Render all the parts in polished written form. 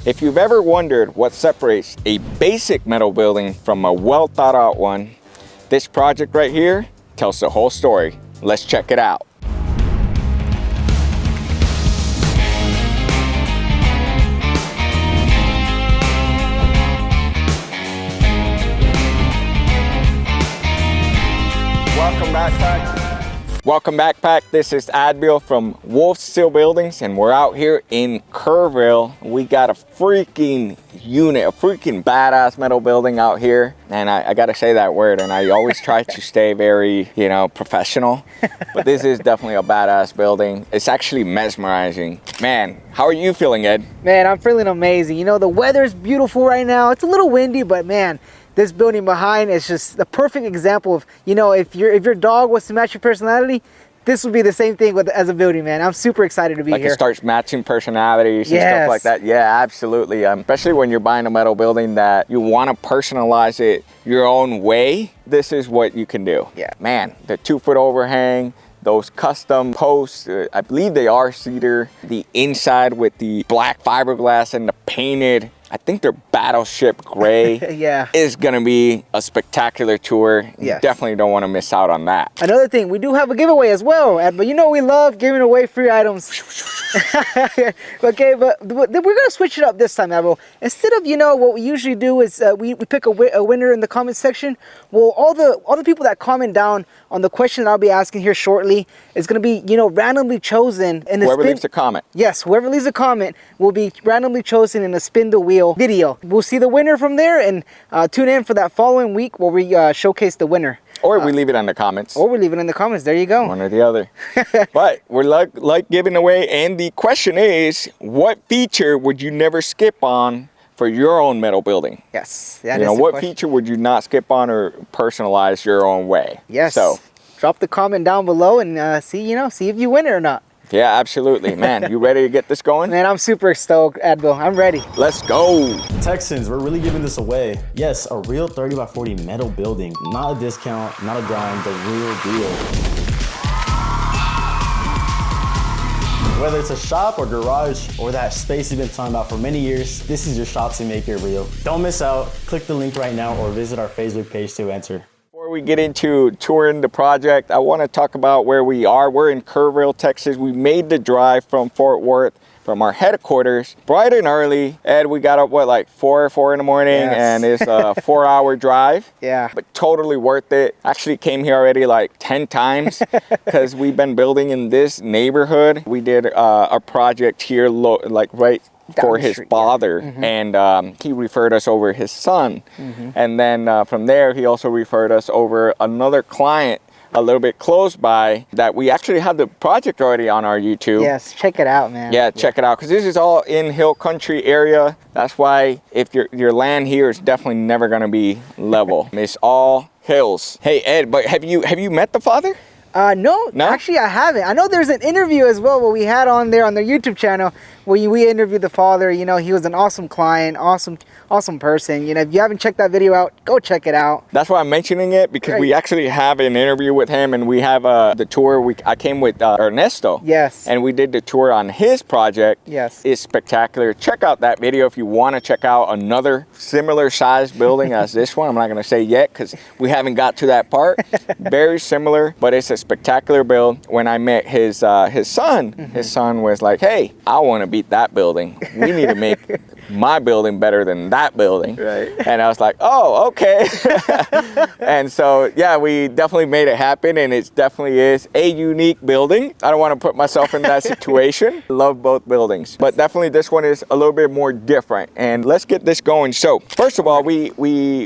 If you've ever wondered what separates a basic metal building from a well thought out one, this project right here tells the whole story. Let's check it out. Welcome backpack. This is Adbil from WolfSteel Buildings, and we're out here in Kerrville. We got a freaking unit, a freaking badass metal building out here. And I gotta say that word, and I always try to stay very, professional. But this is definitely a badass building. It's actually mesmerizing. Man, how are you feeling, Ed? Man, I'm feeling amazing. The weather's beautiful right now. It's a little windy, but man, this building behind is just the perfect example of, if your dog was to match your personality, this would be the same thing as a building, man. I'm super excited to be here. It starts matching personalities and stuff like that. Yeah, absolutely. Especially when you're buying a metal building that you want to personalize it your own way, this is what you can do. Yeah. Man, the 2-foot overhang, those custom posts, I believe they are cedar. The inside with the black fiberglass and the painted, I think they're battleship gray. Yeah. Is gonna be a spectacular tour. Yes. You definitely don't want to miss out on that. Another thing, we do have a giveaway as well, Ed, but we love giving away free items. Okay, but we're gonna switch it up this time, Admiral. Instead of what we usually do is we pick a winner in the comment section. Well, all the people that comment down on the question that I'll be asking here shortly is gonna be randomly chosen in the whoever leaves a comment. Yes, whoever leaves a comment will be randomly chosen in a spin the wheel video. We'll see the winner from there, and tune in for that following week where we showcase the winner. Or we leave it in the comments. Or we leave it in the comments. There you go. One or the other. But we're like giving away, and the question is, what feature would you never skip on for your own metal building? Yes. What feature would you not skip on or personalize your own way? Yes. So drop the comment down below and see if you win it or not. Yeah, absolutely. Man, you ready to get this going? Man, I'm super stoked, Advil. I'm ready. Let's go. Texans, we're really giving this away. Yes, a real 30 by 40 metal building. Not a discount, not a dime, the real deal. Whether it's a shop or garage or that space you've been talking about for many years, this is your shop to make it real. Don't miss out. Click the link right now or visit our Facebook page to enter. Before we get into touring the project, I want to talk about where we are. We're in Kerrville, Texas. We made the drive from Fort Worth, from our headquarters, bright and early. Ed, we got up, like 4 in the morning, yes. And it's a 4-hour drive. Yeah. But totally worth it. Actually came here already like 10 times because we've been building in this neighborhood. We did a project here, right for his father, and he referred us over his son, and then from there he also referred us over another client a little bit close by that we actually have the project already on our YouTube. Yes, check it out, man. Yeah, check it out, because this is all in hill country area. That's why if your land here is definitely never going to be level. It's all hills. Hey Ed, but have you met the father? No, actually I haven't. I know there's an interview as well what we had on there on their YouTube channel where we interviewed the father. He was an awesome client, awesome person. If you haven't checked that video out, go check it out. That's why I'm mentioning it, because we actually have an interview with him, and we have the tour. I came with Ernesto. Yes. And we did the tour on his project. Yes. It's spectacular. Check out that video if you want to check out another similar sized building as this one. I'm not going to say yet because we haven't got to that part. Very similar, but it's a spectacular build. When I met his son, his son was like, hey, I want to beat that building. We need to make my building better than that building. Right. And I was like, oh, okay. And so, yeah, we definitely made it happen, and it definitely is a unique building. I don't want to put myself in that situation. Love both buildings, but definitely this one is a little bit more different. And let's get this going. So first of all, we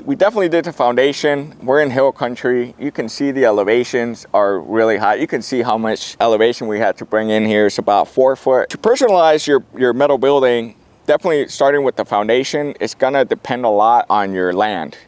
definitely did the foundation. We're in hill country. You can see the elevations are really high. You can see how much elevation we had to bring in here. It's about 4 foot. To personalize your metal building, definitely starting with the foundation, it's gonna depend a lot on your land.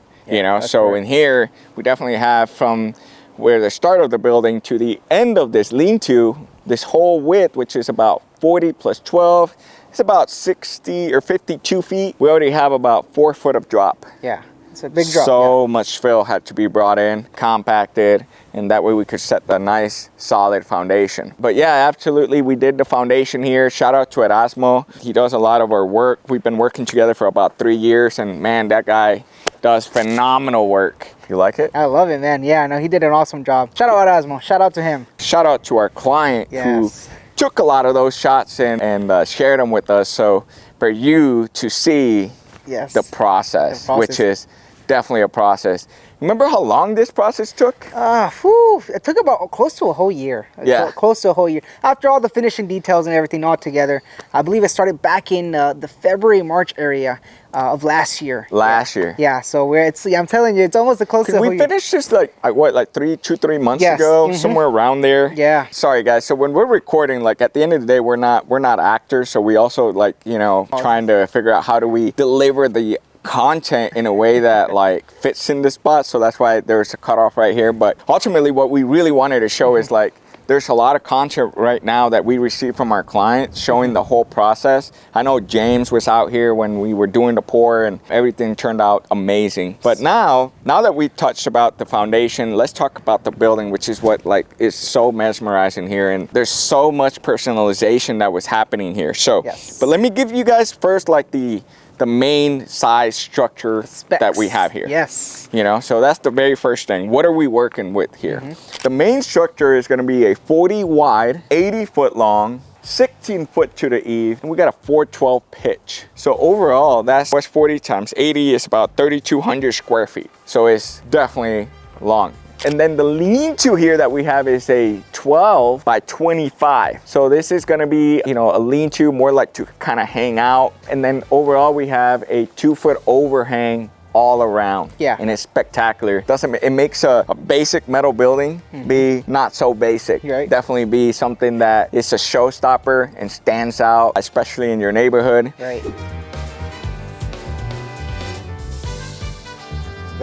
So in here we definitely have from where the start of the building to the end of this lean-to, this whole width, which is about 40 plus 12, it's about 60 or 52 feet. We already have about 4 foot of drop. Yeah. It's a big drop. So much fill had to be brought in, compacted, and that way we could set the nice solid foundation. But yeah, absolutely, we did the foundation here. Shout out to Erasmo. He does a lot of our work. We've been working together for about 3 years, and man, that guy does phenomenal work. You like it? I love it, man. Yeah, no, he did an awesome job. Shout out Erasmo. Shout out to him. Shout out to our client who took a lot of those shots and shared them with us. So for you to see the process, which is definitely a process. Remember how long this process took? It took about close to a whole year. Yeah. Close to a whole year. After all the finishing details and everything all together, I believe it started back in the February, March area of last year. Yeah, so I'm telling you, it's almost close to a whole year. We finished this like 3 months ago, somewhere around there. Yeah. Sorry guys, so when we're recording, like at the end of the day, we're not actors, so we also like, you know, trying to figure out how do we deliver the content in a way that like fits in the spot. So that's why there's a cutoff right here. But ultimately what we really wanted to show is like there's a lot of content right now that we receive from our clients showing the whole process. I know James was out here when we were doing the pour and everything turned out amazing. But now that we've touched about the foundation, let's talk about the building, which is what like is so mesmerizing here. And there's so much personalization that was happening here. So, but let me give you guys first like the main size structure that we have here. Yes. You know, so that's the very first thing. What are we working with here? The main structure is going to be a 40 wide, 80 foot long, 16 foot to the eave, and we got a 412 pitch. So overall, that's 40 times 80 is about 3,200 square feet. So it's definitely long. And then the lean-to here that we have is a 12 by 25. So this is gonna be, you know, a lean-to more like to kind of hang out. And then overall we have a 2-foot overhang all around. Yeah. And it's spectacular. It makes a basic metal building be not so basic. Right. Definitely be something that is a showstopper and stands out, especially in your neighborhood. Right.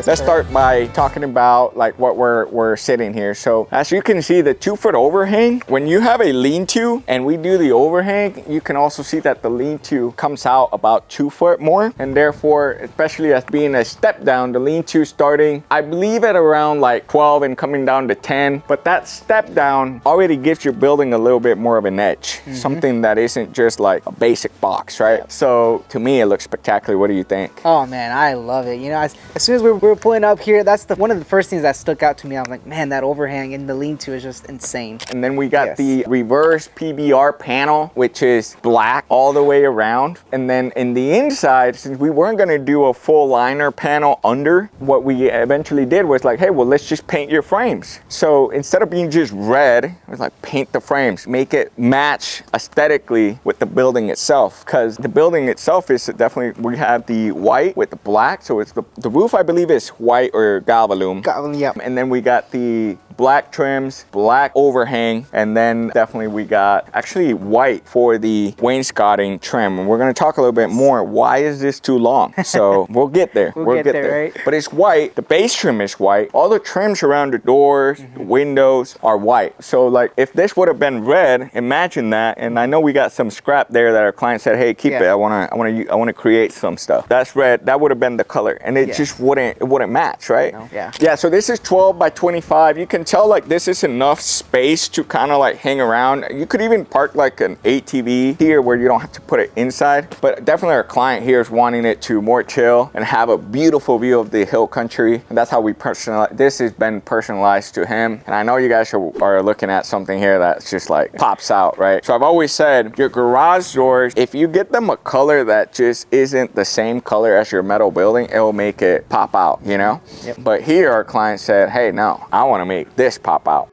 Let's start by talking about like what we're sitting here. So as you can see, the 2-foot overhang, when you have a lean-to and we do the overhang, you can also see that the lean-to comes out about 2 foot more. And therefore, especially as being a step down, the lean-to starting, I believe at around like 12 and coming down to 10. But that step down already gives your building a little bit more of an edge. Something that isn't just like a basic box, right? So to me, it looks spectacular. What do you think? Oh man, I love it. You know, as soon as we were pulling up here, that's one of the first things that stuck out to me. I'm like, man, that overhang and the lean-to is just insane. And then we got the reverse PBR panel, which is black all the way around. And then in the inside, since we weren't gonna do a full liner panel under, what we eventually did was like, hey, well, let's just paint your frames. So instead of being just red, it was like paint the frames, make it match aesthetically with the building itself. Because the building itself is definitely, we have the white with the black. So it's the roof, I believe, is white or galvalume. Yep. And then we got the black trims, black overhang, and then definitely we got actually white for the wainscoting trim. And we're going to talk a little bit more. Why is this too long? So we'll get there. We'll get there. Right? But it's white. The base trim is white. All the trims around the doors, the windows are white. So like if this would have been red, imagine that. And I know we got some scrap there that our client said, hey, keep it. I want to create some stuff. That's red. That would have been the color, and it just wouldn't match, right? No. Yeah. Yeah. So this is 12 by 25. You can tell like this is enough space to kind of like hang around. You could even park like an ATV here where you don't have to put it inside. But definitely our client here is wanting it to more chill and have a beautiful view of the hill country. And that's how we personalize. This has been personalized to him. And I know you guys are looking at something here that's just like pops out, right? So I've always said your garage doors, if you get them a color that just isn't the same color as your metal building, it'll make it pop out, you know? Yep. But here our client said, hey, no, I want to make this pop out.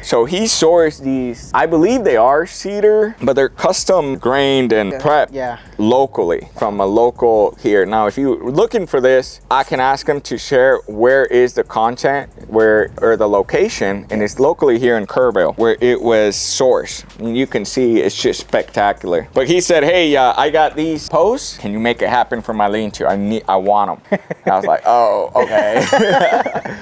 So he sourced these, I believe they are cedar, but they're custom grained and prepped locally from a local here. Now, if you're looking for this, I can ask him to share where is the content, or the location, and it's locally here in Kerrville where it was sourced. And you can see it's just spectacular. But he said, hey, I got these posts. Can you make it happen for my lean-to? I want them. I was like, oh, okay.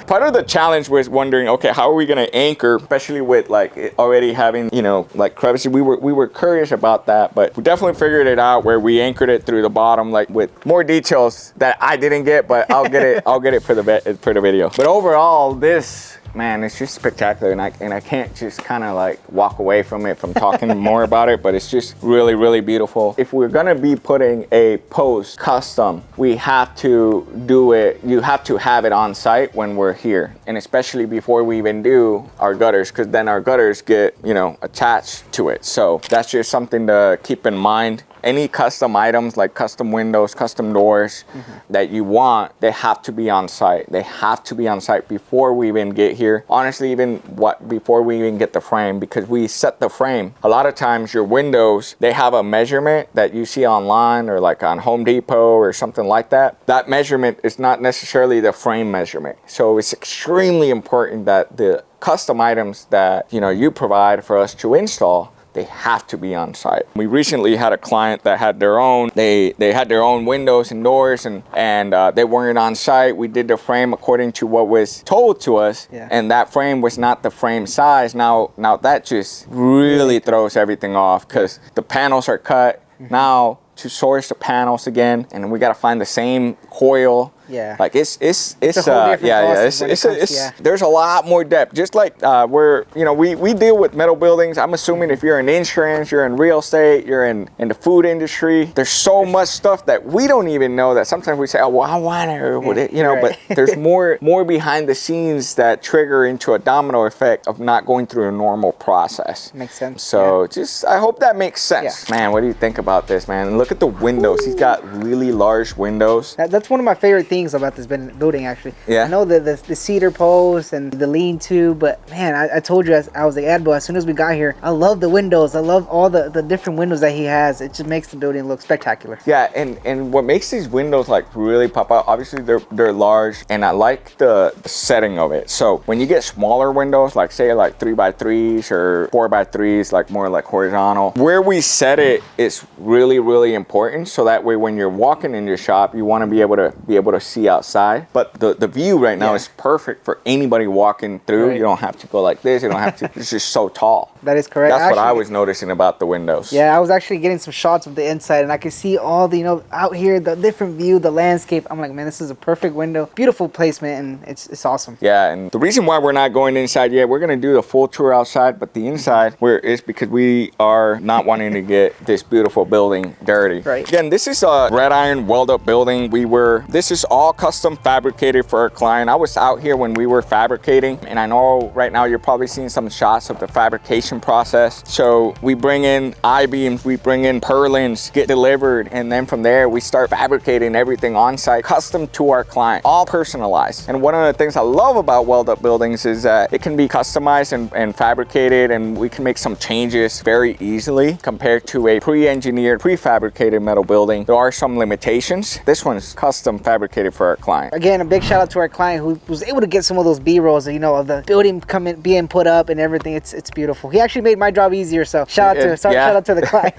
Part of the challenge was wondering, okay, how are we gonna anchor, especially especially with like it already having, you know, like crevices. We were curious about that, but we definitely figured it out where we anchored it through the bottom, like with more details that I didn't get, but I'll get it. I'll get it for the video. But overall, this, man, it's just spectacular, and I can't just kind of like walk away from it from talking more about it, but it's just really, really beautiful. If we're gonna be putting a post custom, we have to do it, you have to have it on site when we're here, and especially before we even do our gutters, because then our gutters get, you know, attached to it. So that's just something to keep in mind. Any custom items like custom windows, custom doors that you want, they have to be on site. They have to be on site before we even get here. Honestly, even before we even get the frame, because we set the frame. A lot of times your windows, they have a measurement that you see online or like on Home Depot or something like that. That measurement is not necessarily the frame measurement. So it's extremely important that the custom items that, you know, you provide for us to install, they have to be on site. We recently had a client that had their own, they had their own windows and doors, and they weren't on site. We did the frame according to what was told to us, and that frame was not the frame size. Now that just really throws everything off, because the panels are cut. Now to source the panels again, and we got to find the same coil. Yeah. Like it's a whole different it's there's a lot more depth. Just like we're, you know, we deal with metal buildings. I'm assuming if you're in insurance, you're in real estate, you're in the food industry, there's so much stuff that we don't even know, that sometimes we say, oh, well, I want it, or would it, you know, right. But there's more behind the scenes that trigger into a domino effect of not going through a normal process. Makes sense. So just, I hope that makes sense. Yeah. Man, what do you think about this, man? Look at the windows. He's got really large windows. That's one of my favorite things about this building, actually. Yeah. I know the cedar posts and the lean-to, but man, I told you I was like, Adbo, as soon as we got here, I love the windows. I love all the different windows that he has. It just makes the building look spectacular. Yeah, and what makes these windows like really pop out, obviously they're large, and I like the setting of it. So when you get smaller windows, like say like 3x3s or 4x3s, like more like horizontal, where we set it is really, really important. So that way when you're walking in your shop, you want to be able to see outside. But the view right now is perfect for anybody walking through. Right. You don't have to go like this. You don't have to. It's just so tall. That is correct. That's what I was noticing about the windows. Yeah, I was actually getting some shots of the inside, and I could see all the, you know, out here, the different view, the landscape. I'm like, man, this is a perfect window. Beautiful placement, and it's awesome. Yeah, and the reason why we're not going inside yet, we're going to do the full tour outside, but the inside is because we are not wanting to get this beautiful building dirty. Right. Again, this is a red iron weld up building. This is all custom fabricated for our client. I was out here when we were fabricating, and I know right now you're probably seeing some shots of the fabrication process. So we bring in I-beams, we bring in purlins, get delivered, and then from there we start fabricating everything on site, custom to our client, all personalized. And one of the things I love about weld up buildings is that it can be customized and fabricated, and we can make some changes very easily compared to a pre-engineered, prefabricated metal building. There are some limitations. This one's custom fabricated for our client. Again, a big shout out to our client who was able to get some of those B-rolls, you know, of the building being put up and everything. It's beautiful. He actually made my job easier, so shout out to the client.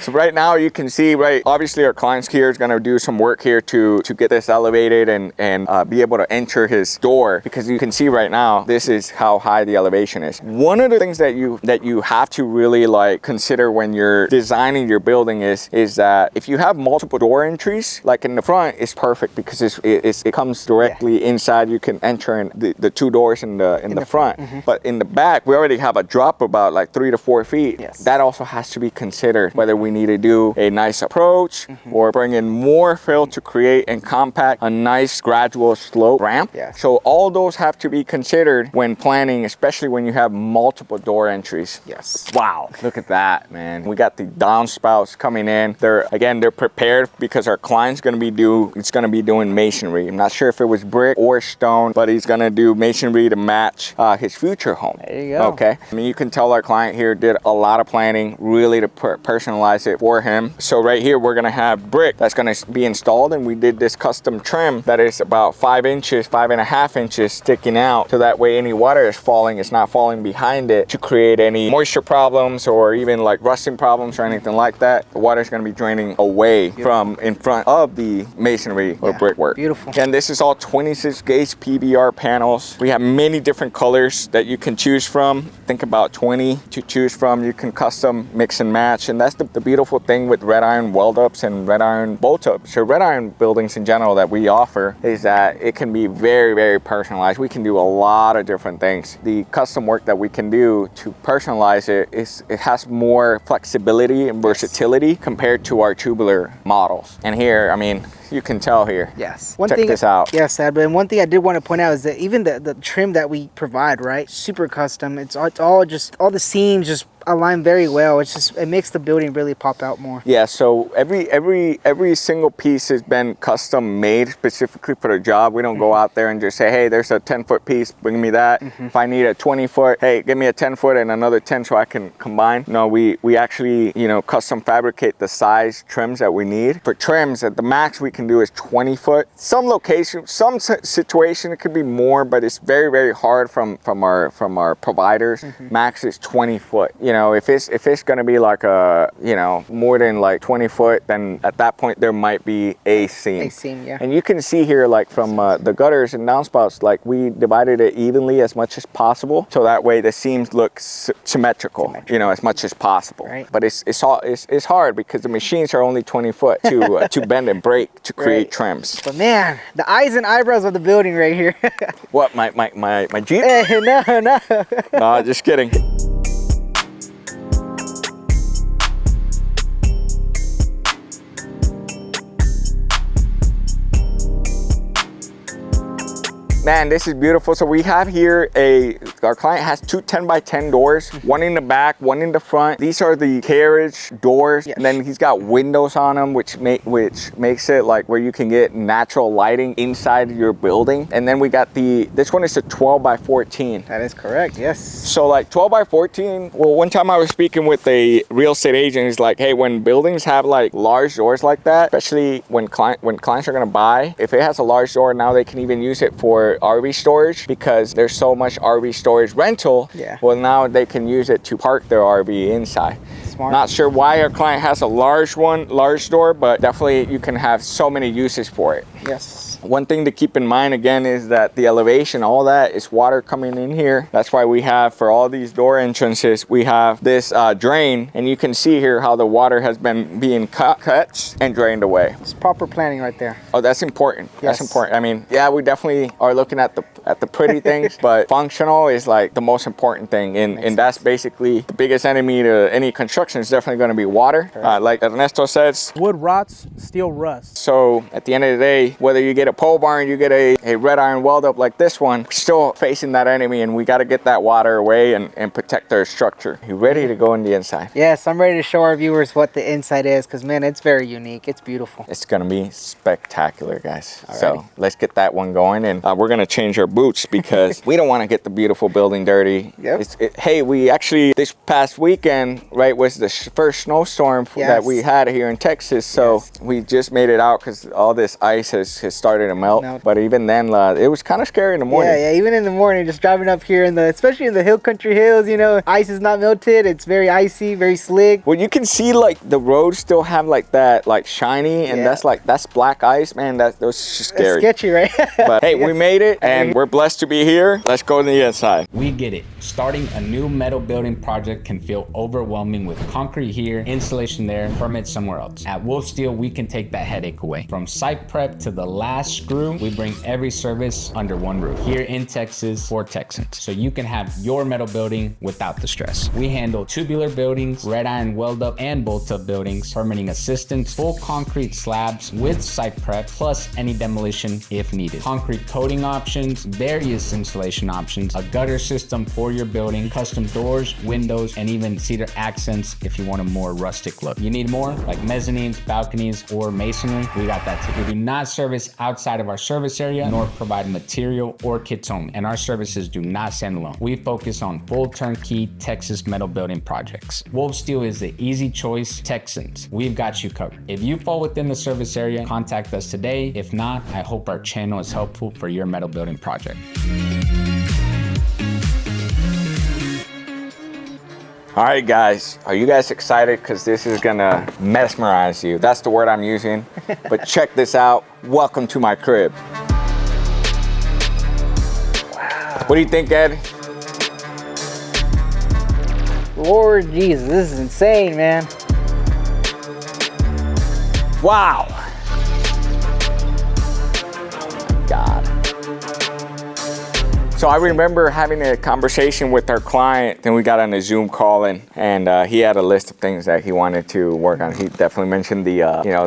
So right now you can see, right, obviously our client's here is going to do some work here to get this elevated and be able to enter his door, because you can see right now this is how high the elevation is. One of the things that you have to really like consider when you're designing your building is that if you have multiple door entries, like in the front, it's perfect because it comes directly inside. You can enter in the two doors in the front. But in the back, we already have a drop about like 3 to 4 feet. Yes. That also has to be considered, whether we need to do a nice approach or bring in more fill to create and compact a nice gradual slope ramp. Yes. So all those have to be considered when planning, especially when you have multiple door entries. Yes. Wow, look at that, man. We got the downspouts coming in. They're prepared because our client's gonna be doing masonry. I'm not sure if it was brick or stone, but he's gonna do masonry to match his future home. There you go. Okay. I mean, you can tell our client here did a lot of planning really to personalize it for him. So right here, we're gonna have brick that's gonna be installed, and we did this custom trim that is about 5 inches, 5.5 inches sticking out, so that way any water is falling, it's not falling behind it to create any moisture problems or even like rusting problems or anything like that. The water is gonna be draining away from in front of the masonry or brick work. Beautiful. And this is all 26 gauge PBR panels. We have many different colors that you can choose from. Think about 20 to choose from. You can custom mix and match. And that's the beautiful thing with red iron weld ups and red iron bolt ups, or red iron buildings in general that we offer, is that it can be very, very personalized. We can do a lot of different things. The custom work that we can do to personalize it has more flexibility and versatility compared to our tubular models. And here, I mean, you can tell here. Yes. Check this out. Yes, Ed, but one thing I did want to point out is that even the trim that we provide, right? Super custom. It's all the seams just align very well. It makes the building really pop out more. Yeah, so every single piece has been custom made specifically for the job. We don't go out there and just say, hey, there's a 10-foot piece, bring me that. If I need a 20-foot, hey, give me a 10-foot and another 10 so I can combine. No, we actually, custom fabricate the size trims that we need. For trims, at the max we can do is 20-foot. Some location, some situation, it could be more, but it's very, very hard from our providers. Max is 20-foot. If it's gonna be like a, more than like 20 foot, then at that point there might be a seam. A seam, yeah. And you can see here, like from the gutters and downspouts, like we divided it evenly as much as possible, so that way the seams look symmetrical, as much as possible. Right. But it's hard because the machines are only 20 foot to bend and break to create trims. But man, the eyes and eyebrows of the building right here. What, my Jeep? Hey, no. No, just kidding. Man, this is beautiful. So we have here our client has two 10x10 doors, one in the back, one in the front. These are the carriage doors. Yes. And then he's got windows on them, which makes it like where you can get natural lighting inside your building. And then we got this one is a 12x14. That is correct, yes. So like 12x14, well, one time I was speaking with a real estate agent. He's like, hey, when buildings have like large doors like that, especially when clients are gonna buy, if it has a large door, now they can even use it for RV storage, because there's so much RV storage rental. Yeah. Well, now they can use it to park their RV inside. Smart. Not sure why our client has a large door, but definitely you can have so many uses for it. Yes. One thing to keep in mind again is that the elevation, all that is water coming in here. That's why we have, for all these door entrances, we have this drain, and you can see here how the water has been being cut and drained away. It's proper planning right there. Oh, that's important. Yes. That's important. I mean, yeah, we definitely are looking at the pretty things, but functional is like the most important thing, and that's basically the biggest enemy to any construction is definitely going to be water. Like Ernesto says, wood rots, steel rusts. so at the end of the day, whether you get a pole barn, you get a red iron weld up like this one, we're still facing that enemy, and we got to get that water away and protect our structure. You ready to go in the inside? Yes, I'm ready to show our viewers what the inside is, because man, it's very unique. It's beautiful. It's gonna be spectacular, guys. So let's get that one going, and we're gonna change our boots because we don't want to get the beautiful building dirty. Yep. Hey, we actually, this past weekend, right, was the first snowstorm that we had here in Texas. So we just made it out because all this ice has started to melt. But even then, it was kind of scary in the morning. Yeah, even in the morning, just driving up here especially in the hill country hills, ice is not melted. It's very icy, very slick. Well, you can see like the roads still have like that, like shiny, and that's black ice, man. That was just scary. That's sketchy, right? But hey, we made it, and we're blessed to be here. Let's go to the inside. We get it. Starting a new metal building project can feel overwhelming with concrete here, installation there, permits somewhere else. At WolfSteel, we can take that headache away. From site prep to the last screw, we bring every service under one roof here in Texas for Texans, so you can have your metal building without the stress. We handle tubular buildings, red iron weld up and bolt up buildings, permitting assistance, full concrete slabs with site prep, plus any demolition if needed. Concrete coating options, various installation options, a gutter system for your building, custom doors, windows, and even cedar accents if you want a more rustic look. You need more, like mezzanines, balconies, or masonry, we got that too. We do not service outside of our service area, nor provide material or kits only, and our services do not stand alone. We focus on full turnkey Texas metal building projects. WolfSteel is the easy choice. Texans, we've got you covered. If you fall within the service area, contact us today. If not, I hope our channel is helpful for your metal building project. All right, guys, are you guys excited? Because this is gonna mesmerize you. That's the word I'm using. But check this out. Welcome to my crib. Wow. What do you think, Ed? Lord Jesus, this is insane, man. Wow. God. So I remember having a conversation with our client, then we got on a Zoom call and he had a list of things that he wanted to work on. He definitely mentioned the,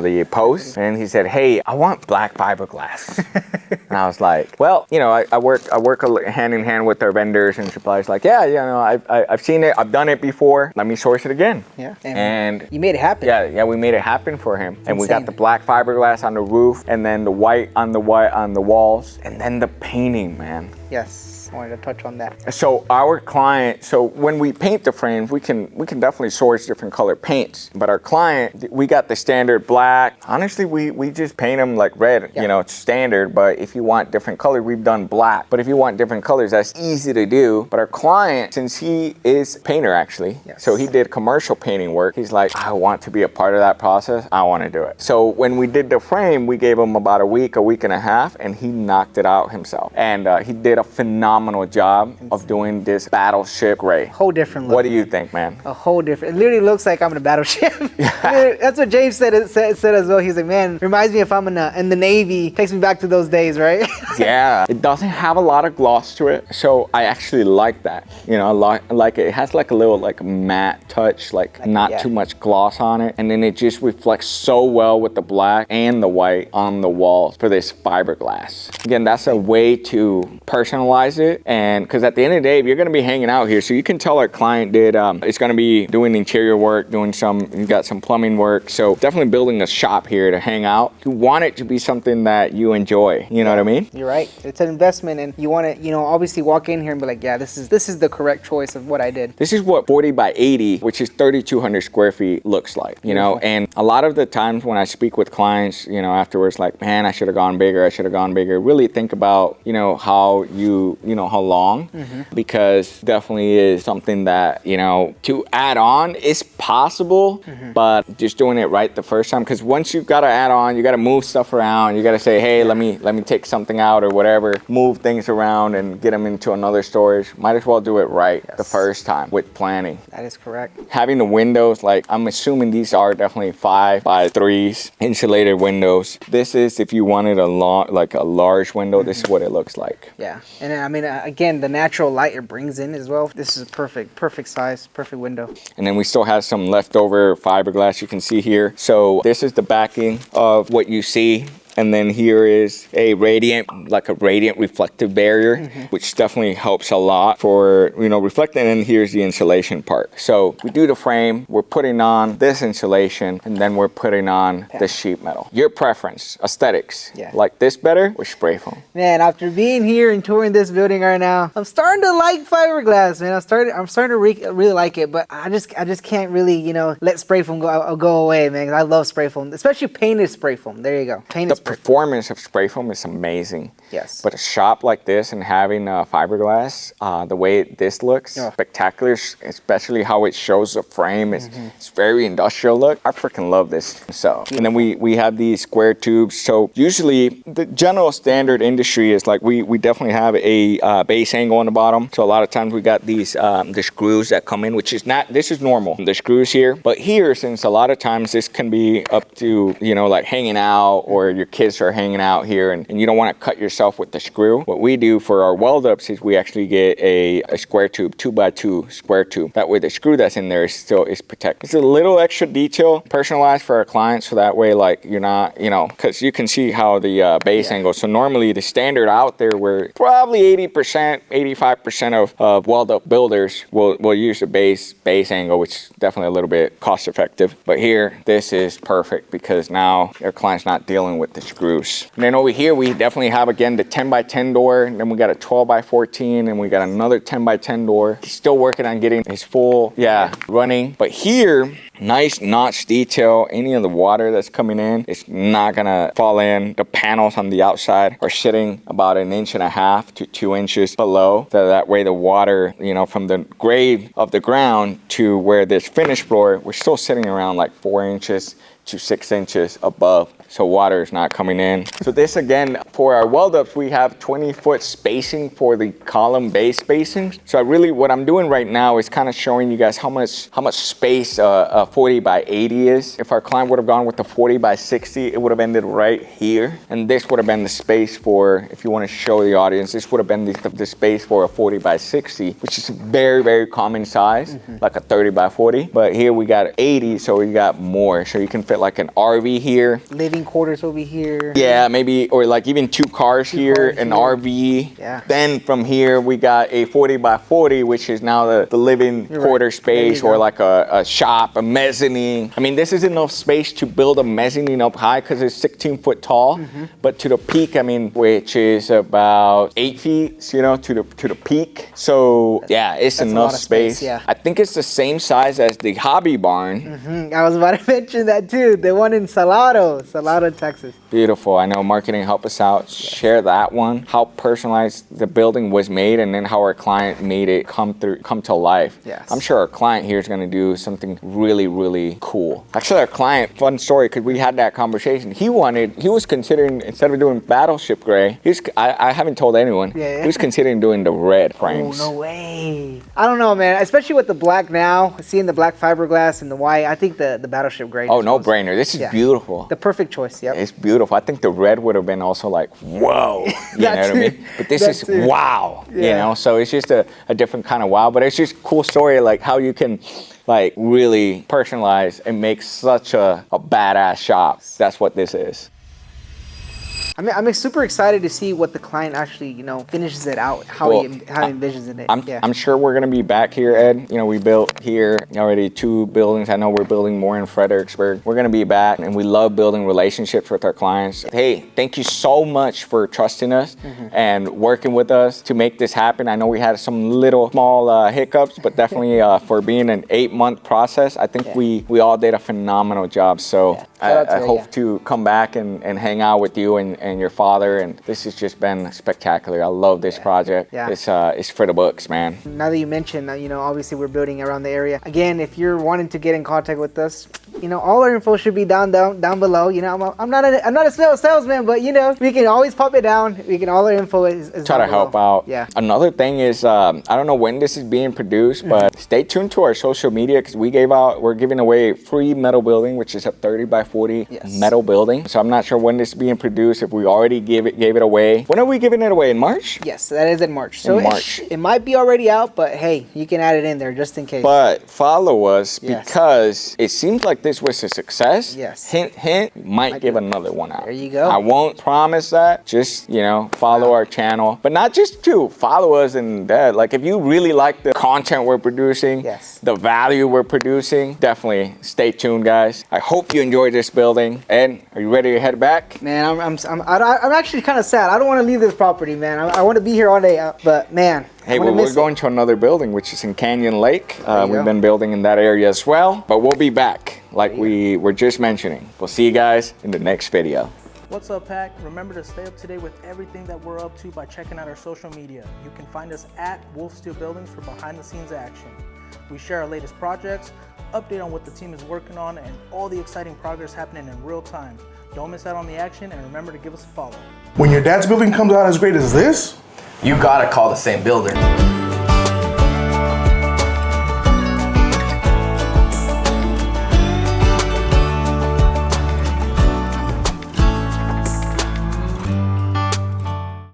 the post, and he said, hey, I want black fiberglass. And I was like, well, I work hand in hand with our vendors and suppliers. Like, yeah, I've seen it, I've done it before. Let me source it again. Yeah. And you made it happen. Yeah, we made it happen for him. And we got insane. the black fiberglass on the roof, and then the white on the walls, and then the painting, man. Yes, I wanted to touch on that. So our client, when we paint the frames, we can definitely source different color paints. But our client, we got the standard black. Honestly, we just paint them like red. Yeah. It's standard. But if you want different color, we've done black. But if you want different colors, that's easy to do. But our client, since he is a painter actually, yes. So he did commercial painting work. He's like, I want to be a part of that process. I want to do it. So when we did the frame, we gave him about a week and a half, and he knocked it out himself. And he did a phenomenal job of doing this battleship gray. Whole different look. What do you think, man? A whole different. It literally looks like I'm in a battleship. That's what James said as well. He's like, man, reminds me if I'm in the Navy. Takes me back to those days, right? Yeah. It doesn't have a lot of gloss to it, so I actually like that. I like it. It has like a little like matte touch, like not too much gloss on it, and then it just reflects so well with the black and the white on the walls for this fiberglass. Again, that's a way to personalize it. And because at the end of the day, if you're going to be hanging out here, so you can tell our client it's going to be doing interior work, you got some plumbing work. So definitely building a shop here to hang out. You want it to be something that you enjoy. You know what I mean? You're right. It's an investment, and you want to, obviously walk in here and be like, yeah, this is the correct choice of what I did. This is what 40 by 80, which is 3,200 square feet, looks like. And a lot of the times when I speak with clients, afterwards, like, man, I should have gone bigger. Really think about, how long, because definitely is something that, to add on is possible, but just doing it right the first time. Because once you've got to add on, you got to move stuff around. You got to say, hey, let me take something out or whatever, move things around and get them into another storage. Might as well do it right the first time with planning. That is correct. Having the windows, like I'm assuming these are definitely 5 by 3s, insulated windows. This is if you wanted a large window, this is what it looks like. Yeah, and I mean, again, the natural light it brings in as well. This is perfect size, perfect window. And then we still have some leftover fiberglass you can see here. So this is the backing of what you see. And then here is a radiant reflective barrier, which definitely helps a lot for, reflecting. And here's the insulation part. So we do the frame, we're putting on this insulation, and then we're putting on the sheet metal. Your preference, aesthetics, like this better or spray foam? Man, after being here and touring this building right now, I'm starting to like fiberglass, man. I'm starting to really like it, but I just can't really, let spray foam go away, man. 'Cause I love spray foam, especially painted spray foam. There you go. Painted performance of spray foam is amazing. Yes. But a shop like this and having fiberglass, the way this looks, spectacular, especially how it shows the frame. It's very industrial look. I freaking love this. So, and then we have these square tubes. So usually the general standard industry is like we definitely have a base angle on the bottom. So a lot of times we got these the screws that come in, which is this is normal. The screws here, but here, since a lot of times this can be up to, like hanging out, or your kids are hanging out here and you don't want to cut yourself with the screw. What we do for our weld ups is we actually get a square tube, 2x2 square tube. That way the screw that's in there is protected. It's a little extra detail personalized for our clients, so that way like you're not, because you can see how the base angle. So normally the standard out there where probably 80%, 85% of weld up builders will use the base angle, which is definitely a little bit cost effective. But here, this is perfect because now your client's not dealing with the screws. And then over here, we definitely have, again, the 10 by 10 door, and then we got a 12 by 14, and we got another 10 by 10 door. He's still working on getting his full, running. But here, Nice notch detail. Any of the water that's coming in, it's not gonna fall in. The panels on the outside are sitting about 1.5 to 2 inches below. So that way the water, you know, from the grade of the ground to where this finished floor, we're still sitting around like 4 inches to 6 inches above, so water is not coming in. So this again, for our weld ups, we have 20-foot spacing for the column base spacings. So what I'm doing right now is kind of showing you guys how much space a 40 by 80 is. If our client would have gone with the 40 by 60, it would have ended right here, and this would have been the space for, if you want to show the audience, this would have been the space for a 40 by 60, which is a very, very common size, like a 30 by 40. But here we got 80, so we got more. So you can fit like an RV here. Living quarters over here. Yeah, maybe, or like even 2 cars here, an RV. Yeah. Then from here, we got a 40 by 40, which is now the living quarter space, or like a shop, a mezzanine. I mean, this is enough space to build a mezzanine up high because it's 16 foot tall, but to the peak, I mean, which is about 8 feet, you know, to the peak. So yeah, it's enough space. Yeah. I think it's the same size as the hobby barn. I was about to mention that too. The one in Salado, Texas. Beautiful. I know marketing helped us out. Share that one. How personalized the building was made, and then how our client made it come to life. Yes. I'm sure our client here is going to do something really, really cool. Actually, our client, fun story, because we had that conversation. He was considering, instead of doing battleship gray, I haven't told anyone. Yeah. He was considering doing the red frames. Oh, no way. I don't know, man. Especially with the black now, seeing the black fiberglass and the white, I think the battleship gray. Oh, no brainer. This is beautiful. The perfect choice, yep. It's beautiful. I think the red would have been also like, whoa. You know what I mean? But this is wow. Yeah. You know, so it's just a different kind of wow. But it's just a cool story, like how you can like really personalize and make such a badass shop. That's what this is. I'm super excited to see what the client actually, you know, finishes it out, how he envisions it. I'm sure we're going to be back here, Ed. You know, we built here already 2 buildings. I know we're building more in Fredericksburg. We're going to be back, and we love building relationships with our clients. Hey, thank you so much for trusting us and working with us to make this happen. I know we had some little small hiccups, but definitely for being an 8-month process, I think we all did a phenomenal job. So I hope to come back and hang out with you and your father, and this has just been spectacular. I love this project. Yeah. It's for the books, man. Now that you mentioned, you know, obviously we're building around the area. Again, if you're wanting to get in contact with us, you know, all our info should be down below. You know, I'm not a salesman, but you know, we can always pop it down. All our info is try to help out. Yeah. Another thing is, I don't know when this is being produced, but stay tuned to our social media because we're giving away a free metal building, which is a 30 by 40 metal building. So I'm not sure when this is being produced. If we already gave it away. When are we giving it away? In March? Yes, that is in March. So it might be already out, but hey, you can add it in there just in case. But follow us because it seems like this was a success. Yes. Hint, hint. Might give another one out. There you go. I won't promise that. Just, you know, follow our channel. But not just to follow us and that. Like if you really like the content we're producing, the value we're producing, definitely stay tuned, guys. I hope you enjoyed this building. Ed, are you ready to head back? Man, I'm actually kind of sad. I don't want to leave this property, man. I want to be here all day, but man. Hey, well, we're going to another building, which is in Canyon Lake. We've been building in that area as well, but we'll be back like we were just mentioning. We'll see you guys in the next video. What's up, Pack? Remember to stay up to date with everything that we're up to by checking out our social media. You can find us at WolfSteel Buildings for behind the scenes action. We share our latest projects, update on what the team is working on, and all the exciting progress happening in real time. Don't miss out on the action, and remember to give us a follow. When your dad's building comes out as great as this, you gotta call the same builder.